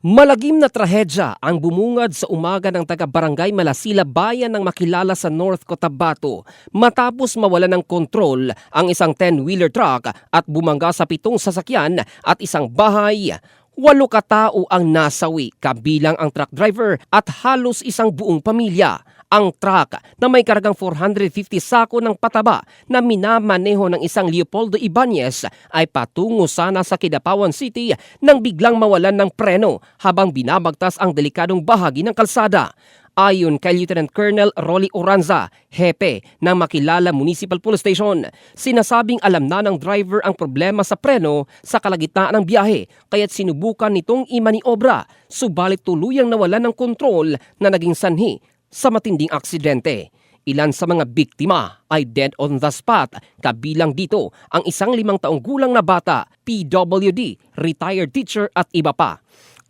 Malagim na trahedya ang bumungad sa umaga ng taga-barangay Malasila Bayan ng Makilala sa North Cotabato matapos mawalan ng kontrol ang isang 10-wheeler truck at bumangga sa 7 sasakyan at isang bahay. 8 katao ang nasawi kabilang ang truck driver at halos isang buong pamilya. Ang truck na may kargang 450 sako ng pataba na minamaneho ng isang Leopoldo Ibanez ay patungo sana sa Kidapawan City nang biglang mawalan ng preno habang binabagtas ang delikadong bahagi ng kalsada. Ayon kay Lieutenant Colonel Rolly Oranza, hepe ng Makilala Municipal Police Station, sinasabing alam na ng driver ang problema sa preno sa kalagitnaan ng biyahe kaya't sinubukan nitong imaniobra, subalit tuluyang nawalan ng kontrol na naging sanhi sa matinding aksidente. Ilan sa mga biktima ay dead on the spot, kabilang dito ang isang 5 taong gulang na bata, PWD, retired teacher at iba pa.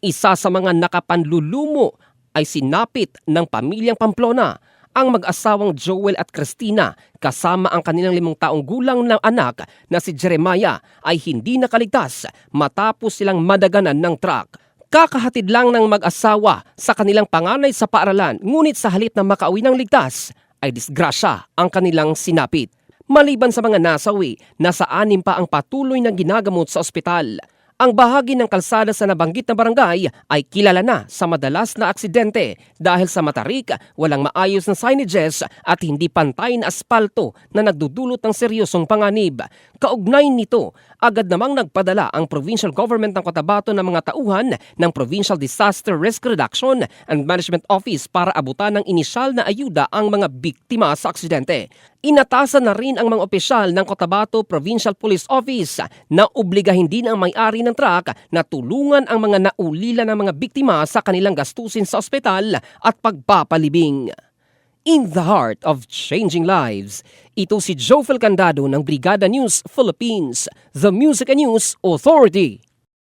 Isa sa mga nakapanlulumo ay sinapit ng pamilyang Pamplona, ang mag-asawang Joel at Christina kasama ang kanilang 5 taong gulang na anak na si Jeremiah ay hindi nakaligtas matapos silang madaganan ng truck. Kakahatid lang ng mag-asawa sa kanilang panganay sa paaralan, ngunit sa halip na makauwi ng ligtas ay disgrasya ang kanilang sinapit. Maliban sa mga nasawi, nasa 6 pa ang patuloy na ginagamot sa ospital. Ang bahagi ng kalsada sa nabanggit na barangay ay kilala na sa madalas na aksidente dahil sa matarik, walang maayos na signages at hindi pantay na aspalto na nagdudulot ng seryosong panganib. Kaugnay nito, agad namang nagpadala ang Provincial Government ng Cotabato ng mga tauhan ng Provincial Disaster Risk Reduction and Management Office para abutan ng inisyal na ayuda ang mga biktima sa aksidente. Inatasan na rin ang mga opisyal ng Cotabato Provincial Police Office na obligahin din ang may-ari ng truck na tulungan ang mga naulila ng mga biktima sa kanilang gastusin sa ospital at pagpapalibing. In the heart of changing lives, ito si Jofel Candado ng Brigada News Philippines, the Music and News Authority.